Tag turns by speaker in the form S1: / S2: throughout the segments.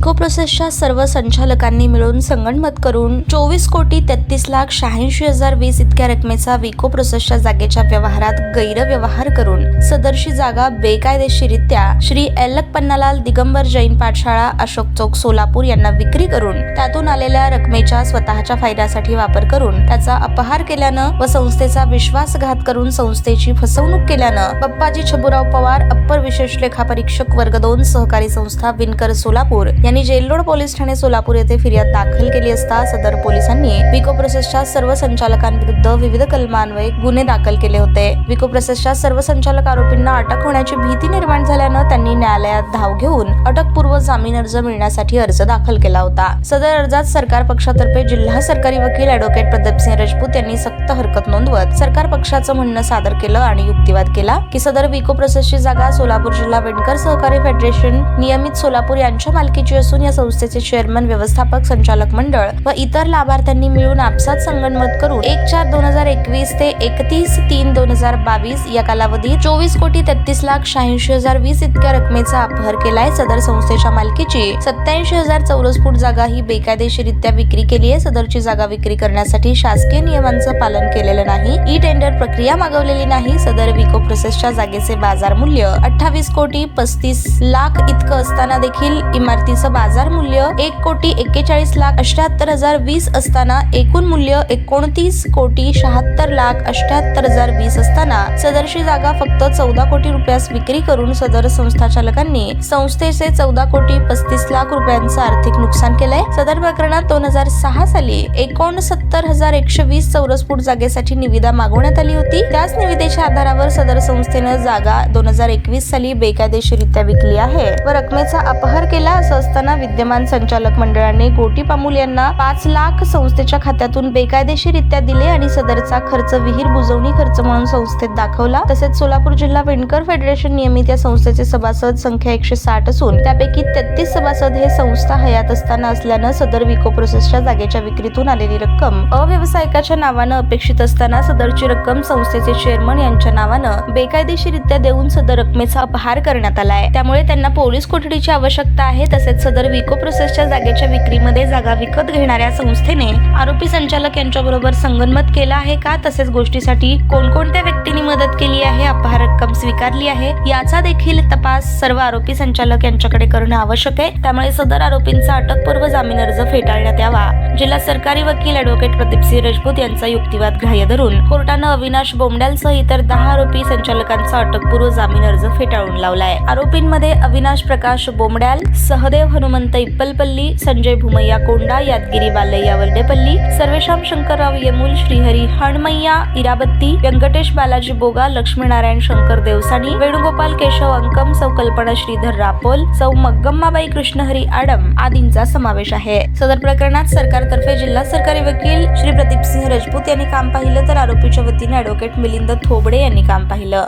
S1: विको प्रोसेसच्या सर्व संचालकांनी मिळून संगनमत करून 24,33,86,020 इतक्या रकमेचा विको प्रोसेसच्या जागेच्या व्यवहारात गैरव्यवहार करून सदरची जागा बेकायदेशीरित्या श्री एलक पन्नालाल दिगंबर जैन पाठशाळा अशोक चौक सोलापूर यांना विक्री करून त्यातून आलेल्या रकमेचा स्वतःच्या फायद्यासाठी वापर करून त्याचा अपहार केल्यानं व संस्थेचा विश्वासघात करून संस्थेची फसवणूक केल्यानं बप्पाजी छबुराव पवार अप्पर विशेष लेखापरीक्षक वर्ग 2 सहकारी संस्था विणकर सोलापूर यांनी जेल रोड पोलीस ठाणे सोलापूर येथे फिर्याद दाखल केली असता सदर पोलिसांनी विको प्रोसेसच्या सर्व संचालकांविरुद्ध विविध कलमान्वये गुन्हे दाखल केले होते। विको प्रोसेसच्या सर्व संचालक आरोपींना अटक होण्याची भीती निर्माण झाल्यानं त्यांनी न्यायालयात धाव घेऊन अटकपूर्व जामीन अर्ज मिळण्यासाठी अर्ज दाखल केला होता। सदर अर्जात सरकार पक्षातर्फे जिल्हा सरकारी वकील ॲडव्होकेट प्रदीपसिंह राजपूत यांनी सक्त हरकत नोंदवत सरकार पक्षाचं म्हणणं सादर केलं आणि युक्तिवाद केला की सदर विको प्रोसेसची जागा सोलापूर जिल्हा विणकर सहकारी फेडरेशन नियमित सोलापूर यांच्या मालकीची असून या संस्थेचे चेअरमन व्यवस्थापक संचालक मंडळ व इतर लाभार्थ्यांनी मिळून आपसात संगनमत करून 1/4/2021 ते 31/3/2022 या कालावधीत 24,33,86,020 इतक्या रकमेचा अपहार केलाय। सदर संस्थेच्या मालकीची 87,000 चौरस फूट जागा ही बेकायदेशीरित्या विक्री केली आहे। सदरची जागा विक्री करण्यासाठी शासकीय नियमांचं पालन केलेलं नाही, ई टेंडर प्रक्रिया मागवलेली नाही। सदर विको प्रोसेसच्या जागेचे बाजार मूल्य 28,35,00,000 इतकं असताना देखील इमारतीचं बाजार मूल्य 1,41,78,020 असताना एकूण मूल्य 29,76,78,020 असताना सदरची जागा फक्त 14 कोटी रुपयास विक्री करून सदर संस्था चालकांनी संस्थेचे 14,35,00,000 रुपयांचं आर्थिक नुकसान केलंय। सदर प्रकरणात 2006 साली 69,120 चौरस फूट जागेसाठी निविदा मागवण्यात आली होती। त्याच निविदेच्या आधारावर सदर संस्थेनं जागा 2021 साली बेकायदेशीरित्या विकली आहे व रकमेचा अपहार केला। असं असताना विद्यमान संचालक मंडळाने गोटी पामुल यांना 5 लाख संस्थेच्या खात्यातून बेकायदेशीरित्या दिले आणि सदरचा खर्च विहीर बुजवणी खर्च म्हणून संस्थेत दाखवला। तसेच सोलापूर जिल्हा विणकर फेडरेशन नियमित या संस्थेचे सभासद संख्या 160 असून त्यापैकी 33 सभासद हे संस्था हयात असताना असल्यानं सदर विको प्रोसेसच्या जागेच्या विक्रीतून आलेली रक्कम अव्यवसायिकाच्या नावानं अपेक्षित असताना सदरची रक्कम संस्थेचे चेअरमन यांच्या नावानं बेकायदेशीरित्या देऊन सदर रकमेचा अपहार करण्यात आलाय। त्यामुळे त्यांना पोलीस कोठडीची आवश्यकता आहे। तसेच सदर विको प्रोसेसच्या जागेच्या विक्रीमध्ये जागा विकत घेणाऱ्या संस्थेने आरोपी संचालक यांच्याबरोबर संगनमत केला आहे का, तसेच गोष्टीसाठी कोणकोणत्या व्यक्तींनी मदत केली आहे, अपहार रक्कम स्वीकारली आहे याचा देखील तपास सर्व आरोपी संचालक यांच्याकडे करणं आवश्यक आहे। त्यामुळे सदर आरोपींचा अटकपूर्व जामीन अर्ज फेटाळण्यात यावा। जिल्हा सरकारी वकील ॲडव्होकेट प्रदीपसिंह राजपूत यांचा युक्तिवाद ग्राह्य धरून कोर्टानं अविनाश बोमड्यालसह इतर 10 आरोपी संचालकांचा अटकपूर्व जामीन अर्ज फेटाळून लावलाय। आरोपींमध्ये अविनाश प्रकाश बोमड्याल, सहदेव हनुमंत इप्पलपल्ली, संजय भूमय्या कोंडा, यादगिरी बालय्या वर्डेपल्ली, सर्वेश्याम शंकरराव येमूल, श्रीहरी हणमय्या इराबत्ती, व्यंकटेश बालाजी बोगा, लक्ष्मीनारायण शंकर देवसानी, वेणुगोपाल केशव अंकम, सौ कल्पना श्रीधर रापोल, सौ मग्गम्माबाई कृष्णहरी आडम आदींचा समावेश आहे। सदर प्रकरणात सरकारतर्फे जिल्हा सरकारी वकील श्री प्रदीपसिंह राजपूत यांनी काम पाहिलं तर आरोपीच्या वतीने ॲडव्होकेट मिलिंद थोबडे यांनी काम पाहिलं।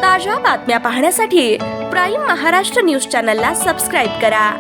S1: ताज्या बातम्या पाहण्यासाठी प्राईम महाराष्ट्र न्यूज चॅनलला सबस्क्राईब करा।